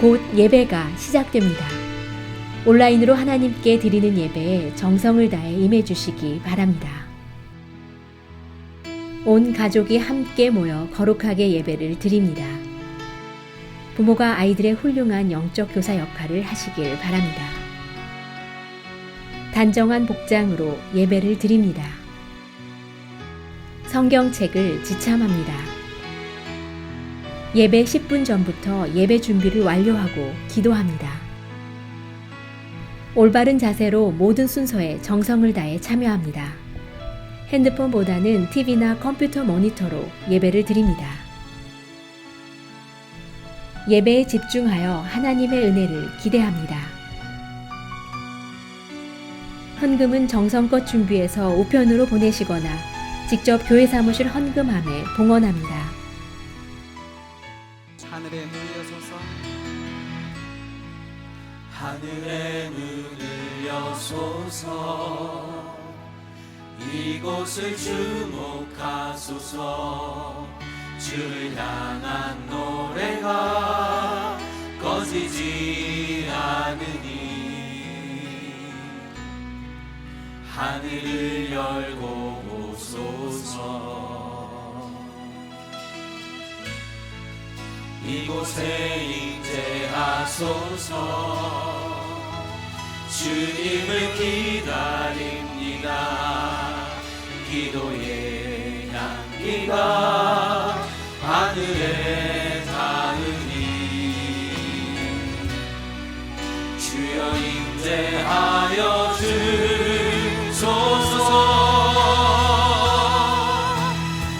곧 예배가 시작됩니다. 온라인으로 하나님께 드리는 예배에 정성을 다해 임해 주시기 바랍니다. 온 가족이 함께 모여 거룩하게 예배를 드립니다. 부모가 아이들의 훌륭한 영적 교사 역할을 하시길 바랍니다. 단정한 복장으로 예배를 드립니다. 성경책을 지참합니다. 예배 10분 전부터 예배 준비를 완료하고 기도합니다. 올바른 자세로 모든 순서에 정성을 다해 참여합니다. 핸드폰보다는 TV나 컴퓨터 모니터로 예배를 드립니다. 예배에 집중하여 하나님의 은혜를 기대합니다. 헌금은 정성껏 준비해서 우편으로 보내시거나 직접 교회 사무실 헌금함에 봉헌합니다. 하늘의 문을 여소서, 하늘의 문을 여소서, 이곳을 주목하소서. 주를 향한 노래가 꺼지지 않으니 하늘을 열고 오소서. 이곳에 임재하소서. 주님을 기다립니다. 기도의 향기가 하늘에 닿으니 주여 임재하여 주소서.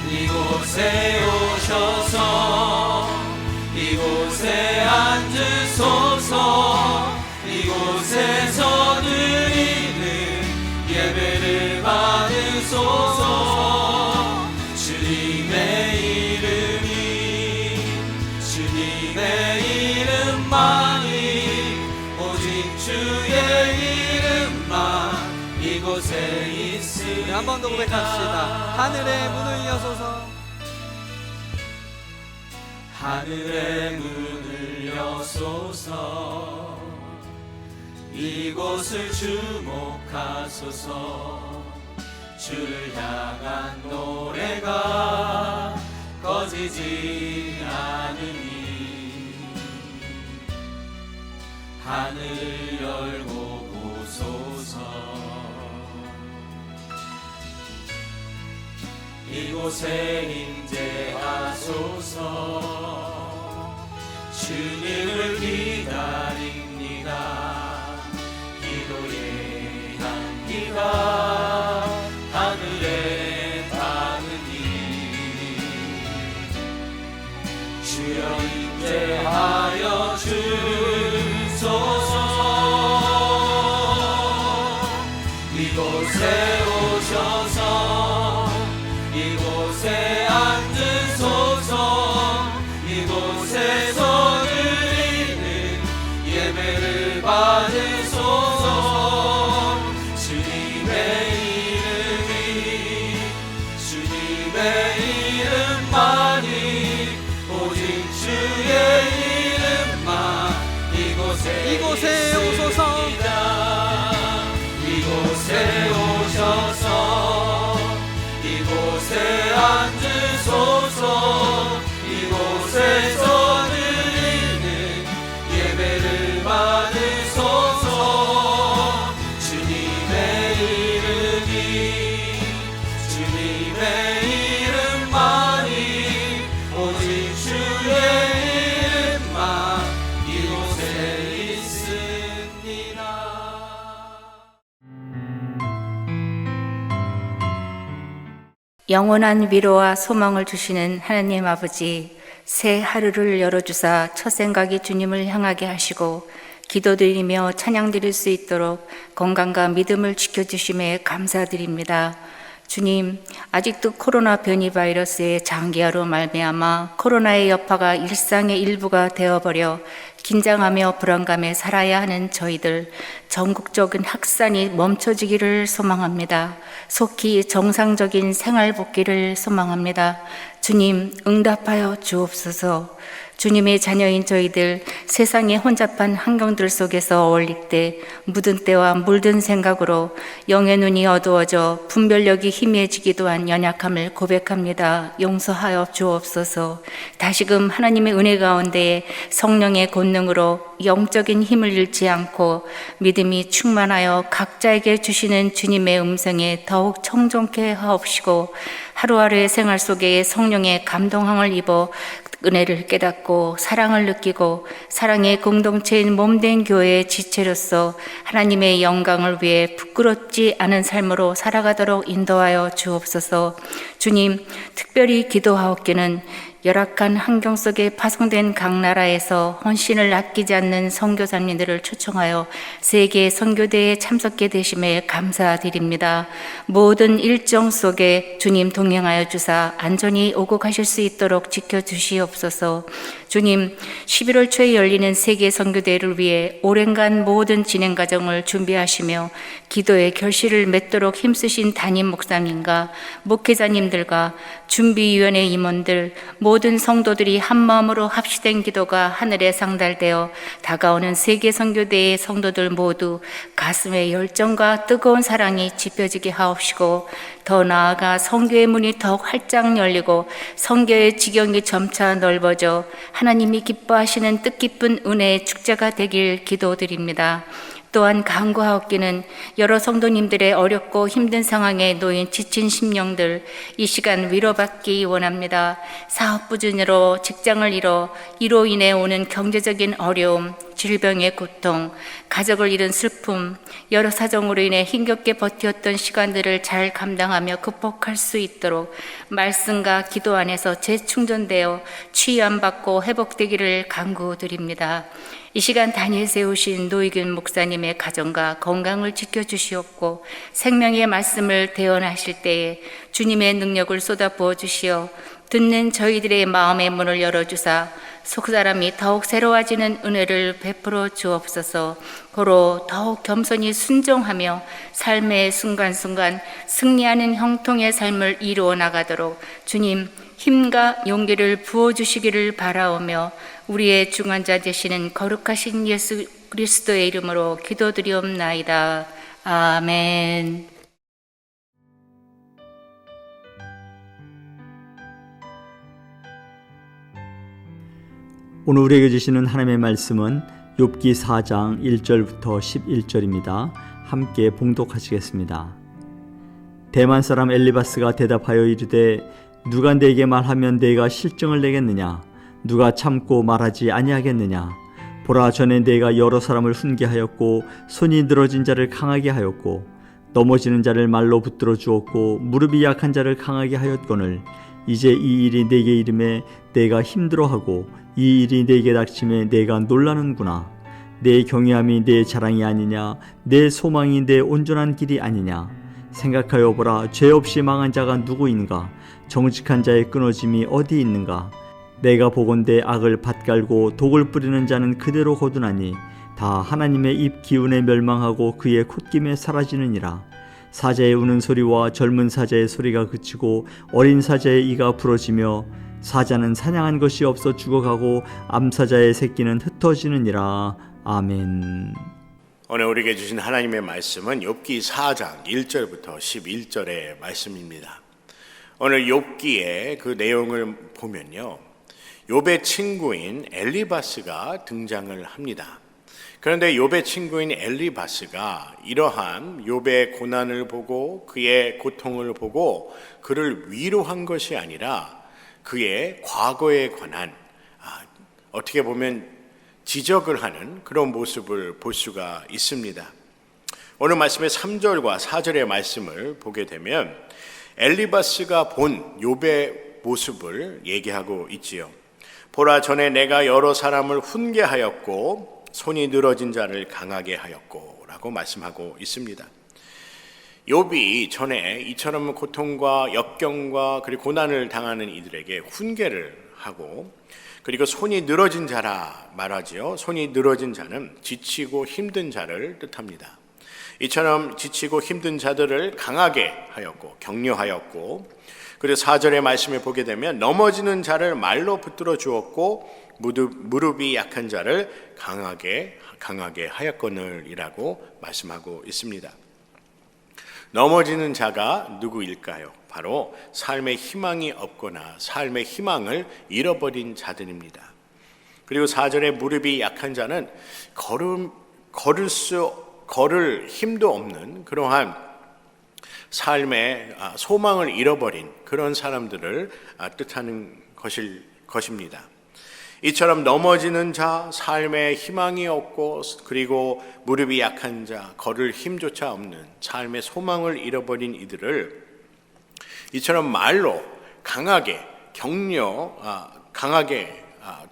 이곳에 오셔서 이곳에 앉으소서. 이곳에서 드리는 예배를 받으소서. 주님의 이름만이 오직 주의 이름만 이곳에 있으니. 한 번 더 고백합시다. 하늘의 문을 여소서, 하늘의 문을 여소서. 이곳을 주목하소서. 주를 향한 노래가 꺼지지 않으니 하늘을 열고 오소서. 이곳에 임재하소서. 주님을 기다립니다. 기도의 향기가 하늘에 닿으니 주여 임재하여 주소서. 이곳에 오셔서 이곳에 앉으소서. 이곳에서 드리는 예배를 받으소서. 주님의 이름만이 오직 주의 이름만 이곳에 오소서. 이곳에 오셔서 이곳에 앉으소서. 이곳에서 드리는 예배를 받으소서. 주님의 이름만이 오직 주의 이름만 이곳에 있습니다. 영원한 위로와 소망을 주시는 하나님 아버지, 새 하루를 열어주사 첫 생각이 주님을 향하게 하시고 기도드리며 찬양드릴 수 있도록 건강과 믿음을 지켜주심에 감사드립니다. 주님, 아직도 코로나 변이 바이러스의 장기화로 말미암아 코로나의 여파가 일상의 일부가 되어버려 긴장하며 불안감에 살아야 하는 저희들, 전국적인 확산이 멈춰지기를 소망합니다. 속히 정상적인 생활 복귀를 소망합니다. 주님, 응답하여 주옵소서. 주님의 자녀인 저희들 세상의 혼잡한 환경들 속에서 어울릴 때 묻은 때와 물든 생각으로 영의 눈이 어두워져 분별력이 희미해지기도 한 연약함을 고백합니다. 용서하여 주옵소서. 다시금 하나님의 은혜 가운데 성령의 권능으로 영적인 힘을 잃지 않고 믿음이 충만하여 각자에게 주시는 주님의 음성에 더욱 청종케 하옵시고 하루하루의 생활 속에 성령의 감동함을 입어 은혜를 깨닫고 사랑을 느끼고 사랑의 공동체인 몸된 교회의 지체로서 하나님의 영광을 위해 부끄럽지 않은 삶으로 살아가도록 인도하여 주옵소서. 주님, 특별히 기도하옵기는 열악한 환경 속에 파송된 각 나라에서 헌신을 아끼지 않는 선교사님들을 초청하여 세계 선교대에 참석게 되심에 감사드립니다. 모든 일정 속에 주님 동행하여 주사 안전히 오고 가실 수 있도록 지켜주시옵소서. 주님, 11월 초에 열리는 세계 선교대회를 위해 오랜간 모든 진행 과정을 준비하시며 기도의 결실을 맺도록 힘쓰신 담임 목사님과 목회자님들과 준비위원회 임원들 모든 성도들이 한마음으로 합시된 기도가 하늘에 상달되어 다가오는 세계 선교대의 성도들 모두 가슴에 열정과 뜨거운 사랑이 지펴지게 하옵시고 더 나아가 선교의 문이 더욱 활짝 열리고 선교의 지경이 점차 넓어져 하나님이 기뻐하시는 뜻깊은 은혜의 축제가 되길 기도드립니다. 또한 간구하옵기는 여러 성도님들의 어렵고 힘든 상황에 놓인 지친 심령들 이 시간 위로받기 원합니다. 사업 부진으로 직장을 잃어 이로 인해 오는 경제적인 어려움, 질병의 고통, 가족을 잃은 슬픔, 여러 사정으로 인해 힘겹게 버티었던 시간들을 잘 감당하며 극복할 수 있도록 말씀과 기도 안에서 재충전되어 치유함받고 회복되기를 간구드립니다. 이 시간 단위에 세우신 노익윤 목사님의 가정과 건강을 지켜주시옵고 생명의 말씀을 대언하실 때에 주님의 능력을 쏟아부어 주시어 듣는 저희들의 마음의 문을 열어주사 속사람이 더욱 새로워지는 은혜를 베풀어 주옵소서. 고로 더욱 겸손히 순종하며 삶의 순간순간 승리하는 형통의 삶을 이루어 나가도록 주님 힘과 용기를 부어주시기를 바라오며 우리의 중환자 되시는 거룩하신 예수 그리스도의 이름으로 기도드리옵나이다. 아멘. 오늘 우리에게 주시는 하나님의 말씀은 욥기 4장 1절부터 11절입니다. 함께 봉독하시겠습니다. 대만 사람 엘리바스가 대답하여 이르되 누가 내게 말하면 내가 실증을 내겠느냐? 누가 참고 말하지 아니하겠느냐? 보라, 전에 내가 여러 사람을 훈계하였고 손이 늘어진 자를 강하게 하였고 넘어지는 자를 말로 붙들어 주었고 무릎이 약한 자를 강하게 하였거늘 이제 이 일이 내게 이름에 내가 힘들어하고 이 일이 내게 닥침에 내가 놀라는구나. 내 경외함이 내 자랑이 아니냐? 내 소망이 내 온전한 길이 아니냐? 생각하여 보라, 죄 없이 망한 자가 누구인가? 정직한 자의 끊어짐이 어디 있는가? 내가 보건대 악을 밭갈고 독을 뿌리는 자는 그대로 거두나니 다 하나님의 입 기운에 멸망하고 그의 콧김에 사라지느니라. 사자의 우는 소리와 젊은 사자의 소리가 그치고 어린 사자의 이가 부러지며 사자는 사냥한 것이 없어 죽어가고 암사자의 새끼는 흩어지느니라. 아멘. 오늘 우리에게 주신 하나님의 말씀은 욥기 4장 1절부터 11절의 말씀입니다. 오늘 욥기의 그 내용을 보면요, 욥의 친구인 엘리바스가 등장을 합니다. 그런데 욥의 친구인 엘리바스가 이러한 욥의 고난을 보고 그의 고통을 보고 그를 위로한 것이 아니라 그의 과거에 관한 어떻게 보면 지적을 하는 그런 모습을 볼 수가 있습니다. 오늘 말씀의 3절과 4절의 말씀을 보게 되면 엘리바스가 본 욥의 모습을 얘기하고 있지요. 보라, 전에 내가 여러 사람을 훈계하였고 손이 늘어진 자를 강하게 하였고 라고 말씀하고 있습니다. 욥이 전에 이처럼 고통과 역경과 그리고 고난을 당하는 이들에게 훈계를 하고 그리고 손이 늘어진 자라 말하지요. 손이 늘어진 자는 지치고 힘든 자를 뜻합니다. 이처럼 지치고 힘든 자들을 강하게 하였고 격려하였고 그리고 4절의 말씀을 보게 되면 넘어지는 자를 말로 붙들어 주었고 무릎이 약한 자를 강하게 하였거늘이라고 말씀하고 있습니다. 넘어지는 자가 누구일까요? 바로 삶의 희망이 없거나 삶의 희망을 잃어버린 자들입니다. 그리고 4절에 무릎이 약한 자는 걸을 힘도 없는 그러한 삶의 소망을 잃어버린 그런 사람들을 뜻하는 것입니다. 이처럼 넘어지는 자, 삶의 희망이 없고 그리고 무릎이 약한 자, 걸을 힘조차 없는 삶의 소망을 잃어버린 이들을 이처럼 말로 강하게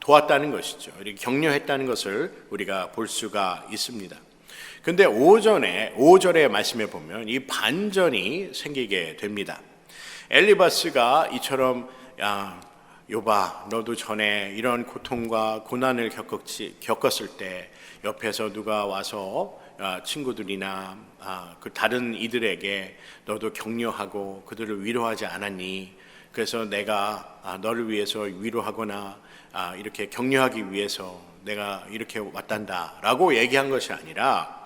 도왔다는 것이죠. 이렇게 격려했다는 것을 우리가 볼 수가 있습니다. 근데 5절의 말씀에 보면 이 반전이 생기게 됩니다. 엘리바스가 이처럼 욥아, 너도 전에 이런 고통과 고난을 겪었을 때 옆에서 누가 와서 친구들이나 그 다른 이들에게 너도 격려하고 그들을 위로하지 않았니? 그래서 내가 너를 위해서 위로하거나 이렇게 격려하기 위해서 내가 이렇게 왔단다라고 얘기한 것이 아니라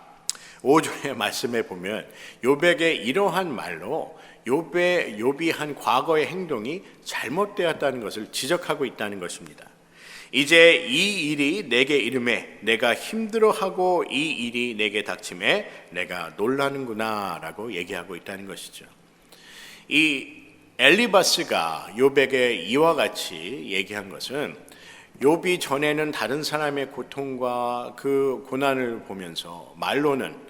5절의 말씀에 보면 욥에게 이러한 말로 욥이 한 과거의 행동이 잘못되었다는 것을 지적하고 있다는 것입니다. 이제 이 일이 내게 이름에 내가 힘들어하고 이 일이 내게 닥침에 내가 놀라는구나 라고 얘기하고 있다는 것이죠. 이 엘리바스가 욥에게 이와 같이 얘기한 것은 욥이 전에는 다른 사람의 고통과 그 고난을 보면서 말로는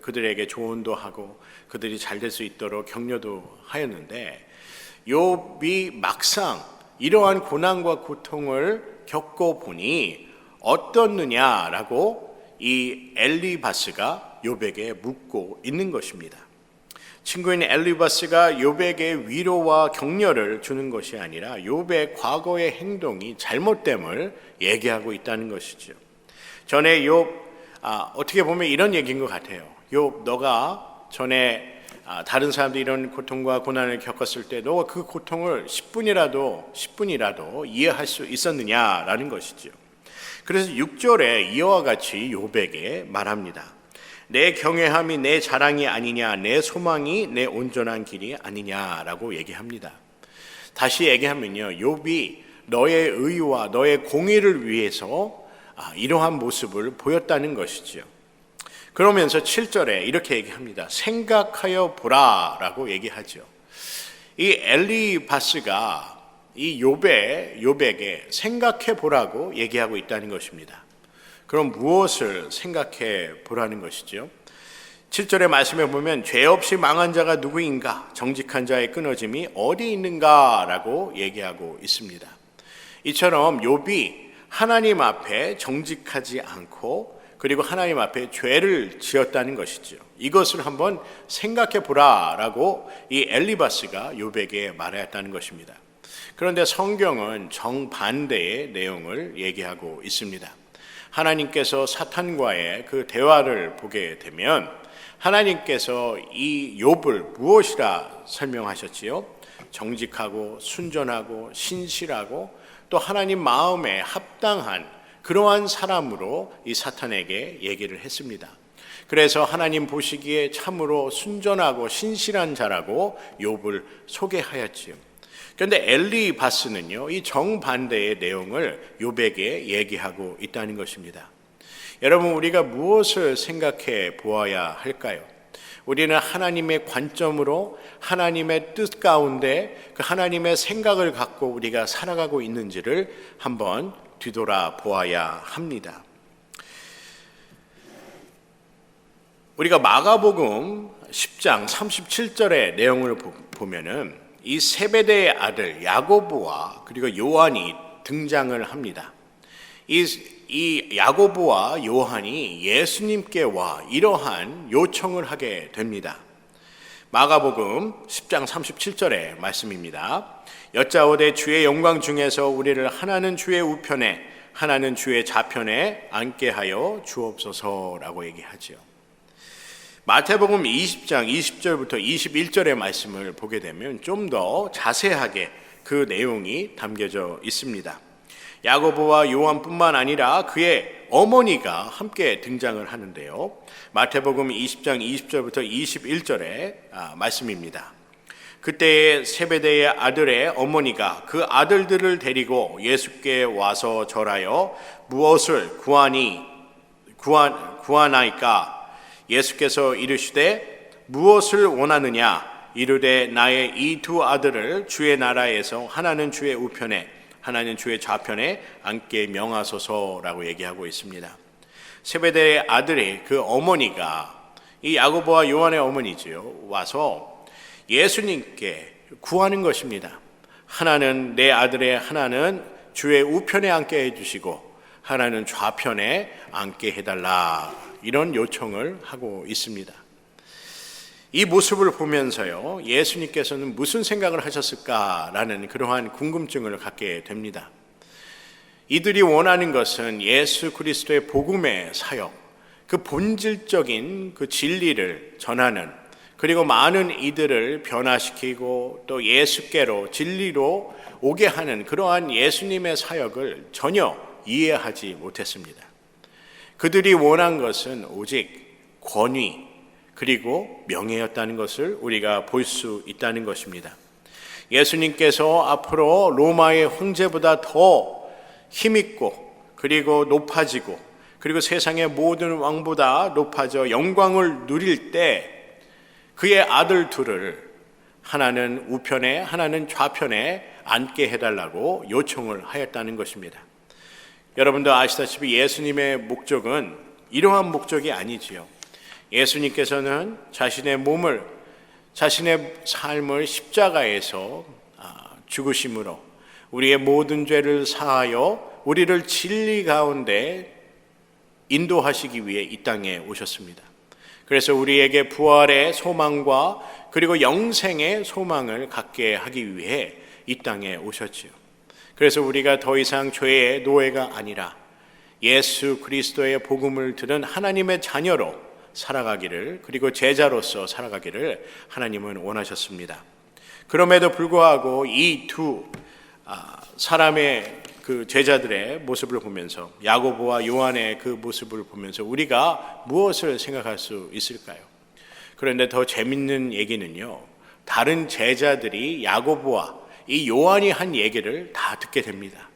그들에게 조언도 하고 그들이 잘 될 수 있도록 격려도 하였는데 욥이 막상 이러한 고난과 고통을 겪어보니 어떻느냐라고 이 엘리바스가 욥에게 묻고 있는 것입니다. 친구인 엘리바스가 욥에게 위로와 격려를 주는 것이 아니라 욥의 과거의 행동이 잘못됨을 얘기하고 있다는 것이죠. 전에 욥 어떻게 보면 이런 얘기인 것 같아요. 욥, 너가 전에 다른 사람들이 이런 고통과 고난을 겪었을 때 너가 그 고통을 10분이라도 이해할 수 있었느냐라는 것이죠. 그래서 6절에 이와 같이 욥에게 말합니다. 내 경외함이 내 자랑이 아니냐, 내 소망이 내 온전한 길이 아니냐라고 얘기합니다. 다시 얘기하면요, 욥이 너의 의와 너의 공의를 위해서 이러한 모습을 보였다는 것이죠. 그러면서 7절에 이렇게 얘기합니다. 생각하여 보라라고 얘기하죠. 이 엘리바스가 이 욥에게 생각해 보라고 얘기하고 있다는 것입니다. 그럼 무엇을 생각해 보라는 것이죠? 7절의 말씀에 보면 죄 없이 망한 자가 누구인가? 정직한 자의 끊어짐이 어디 있는가라고 얘기하고 있습니다. 이처럼 욥이 하나님 앞에 정직하지 않고 그리고 하나님 앞에 죄를 지었다는 것이죠. 이것을 한번 생각해 보라라고 이 엘리바스가 욥에게 말하였다는 것입니다. 그런데 성경은 정반대의 내용을 얘기하고 있습니다. 하나님께서 사탄과의 그 대화를 보게 되면 하나님께서 이 욥을 무엇이라 설명하셨지요? 정직하고 순전하고 신실하고 또 하나님 마음에 합당한 그러한 사람으로 이 사탄에게 얘기를 했습니다. 그래서 하나님 보시기에 참으로 순전하고 신실한 자라고 욥을 소개하였지요. 그런데 엘리바스는요, 이 정반대의 내용을 욥에게 얘기하고 있다는 것입니다. 여러분, 우리가 무엇을 생각해 보아야 할까요? 우리는 하나님의 관점으로 하나님의 뜻 가운데 그 하나님의 생각을 갖고 우리가 살아가고 있는지를 한번 뒤돌아 보아야 합니다. 우리가 마가복음 10장 37절의 내용을 보면은 이 세베대의 아들 야고보와 그리고 요한이 등장을 합니다. 이 야고보와 요한이 예수님께 와 이러한 요청을 하게 됩니다. 마가복음 10장 37절의 말씀입니다. 여짜오되 주의 영광 중에서 우리를 하나는 주의 우편에 하나는 주의 좌편에 앉게 하여 주옵소서라고 얘기하죠. 마태복음 20장 20절부터 21절의 말씀을 보게 되면 좀 더 자세하게 그 내용이 담겨져 있습니다. 야고보와 요한뿐만 아니라 그의 어머니가 함께 등장을 하는데요. 마태복음 20장 20절부터 21절의 말씀입니다. 그때에 세베대의 아들의 어머니가 그 아들들을 데리고 예수께 와서 절하여 무엇을 구하나이까? 예수께서 이르시되 무엇을 원하느냐? 이르되 나의 이 두 아들을 주의 나라에서 하나는 주의 우편에 하나는 주의 좌편에 앉게 명하소서라고 얘기하고 있습니다. 세베대의 아들이 그 어머니가 이 야고보와 요한의 어머니지요. 와서 예수님께 구하는 것입니다. 하나는 내 아들의 하나는 주의 우편에 앉게 해주시고 하나는 좌편에 앉게 해달라, 이런 요청을 하고 있습니다. 이 모습을 보면서요, 예수님께서는 무슨 생각을 하셨을까라는 그러한 궁금증을 갖게 됩니다. 이들이 원하는 것은 예수 그리스도의 복음의 사역, 그 본질적인 그 진리를 전하는, 그리고 많은 이들을 변화시키고 또 예수께로 진리로 오게 하는 그러한 예수님의 사역을 전혀 이해하지 못했습니다. 그들이 원한 것은 오직 권위 그리고 명예였다는 것을 우리가 볼 수 있다는 것입니다. 예수님께서 앞으로 로마의 황제보다 더 힘있고 그리고 높아지고 그리고 세상의 모든 왕보다 높아져 영광을 누릴 때 그의 아들 둘을 하나는 우편에 하나는 좌편에 앉게 해달라고 요청을 하였다는 것입니다. 여러분도 아시다시피 예수님의 목적은 이러한 목적이 아니지요. 예수님께서는 자신의 몸을, 자신의 삶을 십자가에서 죽으심으로 우리의 모든 죄를 사하여 우리를 진리 가운데 인도하시기 위해 이 땅에 오셨습니다. 그래서 우리에게 부활의 소망과 그리고 영생의 소망을 갖게 하기 위해 이 땅에 오셨지요. 그래서 우리가 더 이상 죄의 노예가 아니라 예수 그리스도의 복음을 들은 하나님의 자녀로 살아가기를, 그리고 제자로서 살아가기를 하나님은 원하셨습니다. 그럼에도 불구하고 이 두 사람의 그 제자들의 모습을 보면서, 야고보와 요한의 그 모습을 보면서 우리가 무엇을 생각할 수 있을까요? 그런데 더 재밌는 얘기는요, 다른 제자들이 야고보와 이 요한이 한 얘기를 다 듣게 됩니다.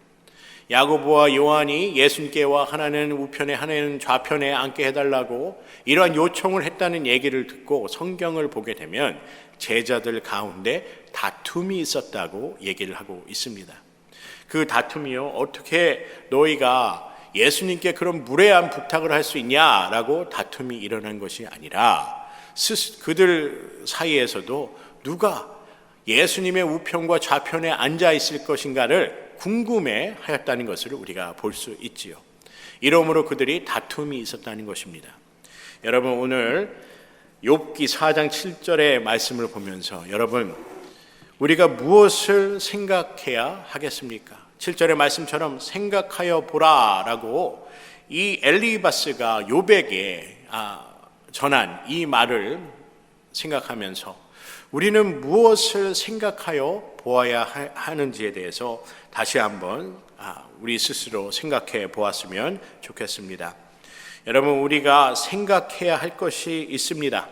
야고보와 요한이 예수님께와 하나는 우편에 하나는 좌편에 앉게 해달라고 이러한 요청을 했다는 얘기를 듣고 성경을 보게 되면 제자들 가운데 다툼이 있었다고 얘기를 하고 있습니다. 그 다툼이요, 어떻게 너희가 예수님께 그런 무례한 부탁을 할 수 있냐라고 다툼이 일어난 것이 아니라 그들 사이에서도 누가 예수님의 우편과 좌편에 앉아 있을 것인가를 궁금해 하였다는 것을 우리가 볼 수 있지요. 이러므로 그들이 다툼이 있었다는 것입니다. 여러분, 오늘 욥기 4장 7절의 말씀을 보면서 여러분, 우리가 무엇을 생각해야 하겠습니까? 7절의 말씀처럼 생각하여 보라라고 이 엘리바스가 욥에게 전한 이 말을 생각하면서 우리는 무엇을 생각하여 보아야 하는지에 대해서 다시 한번 우리 스스로 생각해 보았으면 좋겠습니다. 여러분, 우리가 생각해야 할 것이 있습니다.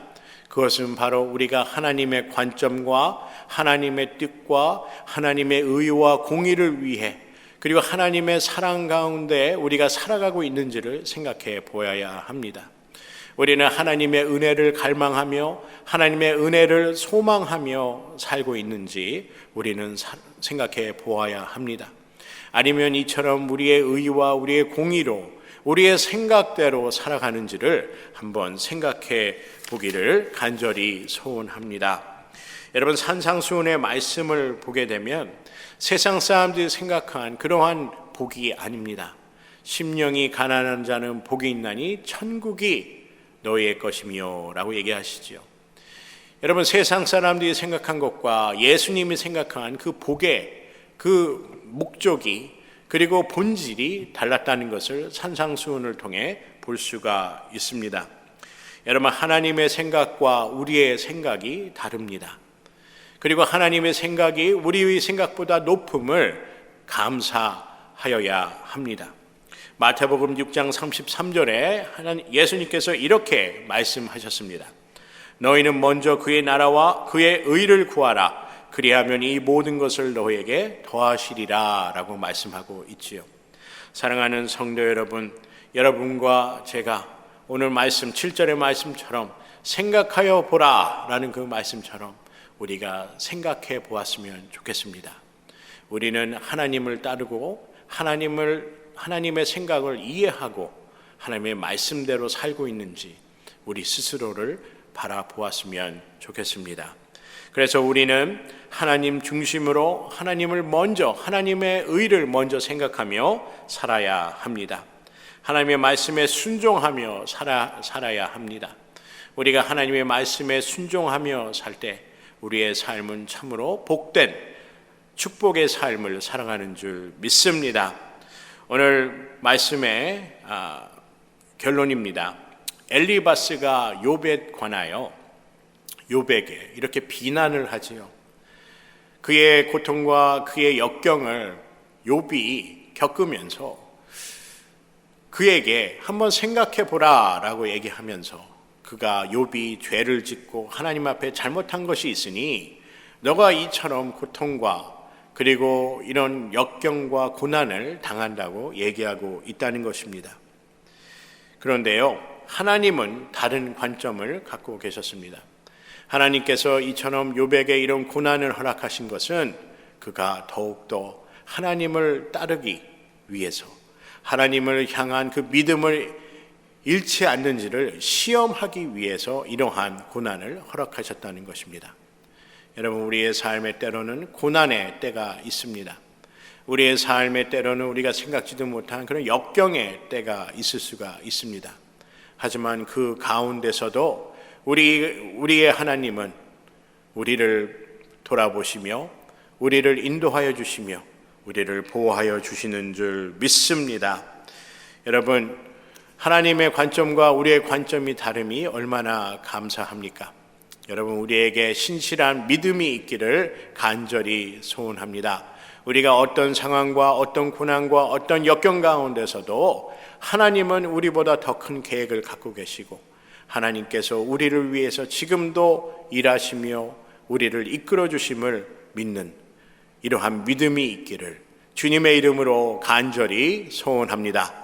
그것은 바로 우리가 하나님의 관점과 하나님의 뜻과 하나님의 의와 공의를 위해 그리고 하나님의 사랑 가운데 우리가 살아가고 있는지를 생각해 보아야 합니다. 우리는 하나님의 은혜를 갈망하며 하나님의 은혜를 소망하며 살고 있는지 우리는 생각해 보아야 합니다. 아니면 이처럼 우리의 의와 우리의 공의로 우리의 생각대로 살아가는지를 한번 생각해 보기를 간절히 소원합니다. 여러분, 산상수훈의 말씀을 보게 되면 세상 사람들이 생각한 그러한 복이 아닙니다. 심령이 가난한 자는 복이 있나니 천국이 너희의 것이며 라고 얘기하시죠. 여러분, 세상 사람들이 생각한 것과 예수님이 생각한 그 복의 그 목적이 그리고 본질이 달랐다는 것을 산상수훈을 통해 볼 수가 있습니다. 여러분, 하나님의 생각과 우리의 생각이 다릅니다. 그리고 하나님의 생각이 우리의 생각보다 높음을 감사하게 하여야 합니다. 마태복음 6장 33절에 예수님께서 이렇게 말씀하셨습니다. 너희는 먼저 그의 나라와 그의 의를 구하라. 그리하면 이 모든 것을 너희에게 더하시리라 라고 말씀하고 있지요. 사랑하는 성도 여러분, 여러분과 제가 오늘 말씀 7절의 말씀처럼 생각하여 보라 라는 그 말씀처럼 우리가 생각해 보았으면 좋겠습니다. 우리는 하나님을 따르고 하나님의 생각을 이해하고 하나님의 말씀대로 살고 있는지 우리 스스로를 바라보았으면 좋겠습니다. 그래서 우리는 하나님 중심으로 하나님을 먼저, 하나님의 의를 먼저 생각하며 살아야 합니다. 하나님의 말씀에 순종하며 살아야 합니다. 우리가 하나님의 말씀에 순종하며 살 때 우리의 삶은 참으로 복된 축복의 삶을 살아가는 줄 믿습니다. 오늘 말씀의 결론입니다. 엘리바스가 욥에 관하여 욥에게 이렇게 비난을 하지요. 그의 고통과 그의 역경을 욥이 겪으면서 그에게 한번 생각해 보라 라고 얘기하면서 그가 욥이 죄를 짓고 하나님 앞에 잘못한 것이 있으니 너가 이처럼 고통과 그리고 이런 역경과 고난을 당한다고 얘기하고 있다는 것입니다. 그런데요, 하나님은 다른 관점을 갖고 계셨습니다. 하나님께서 이처럼 욥에게 이런 고난을 허락하신 것은 그가 더욱더 하나님을 따르기 위해서 하나님을 향한 그 믿음을 잃지 않는지를 시험하기 위해서 이러한 고난을 허락하셨다는 것입니다. 여러분, 우리의 삶의 때로는 고난의 때가 있습니다. 우리의 삶의 때로는 우리가 생각지도 못한 그런 역경의 때가 있을 수가 있습니다. 하지만 그 가운데서도 우리의 하나님은 우리를 돌아보시며 우리를 인도하여 주시며 우리를 보호하여 주시는 줄 믿습니다. 여러분, 하나님의 관점과 우리의 관점이 다름이 얼마나 감사합니까? 여러분, 우리에게 신실한 믿음이 있기를 간절히 소원합니다. 우리가 어떤 상황과 어떤 고난과 어떤 역경 가운데서도 하나님은 우리보다 더 큰 계획을 갖고 계시고 하나님께서 우리를 위해서 지금도 일하시며 우리를 이끌어 주심을 믿는 이러한 믿음이 있기를 주님의 이름으로 간절히 소원합니다.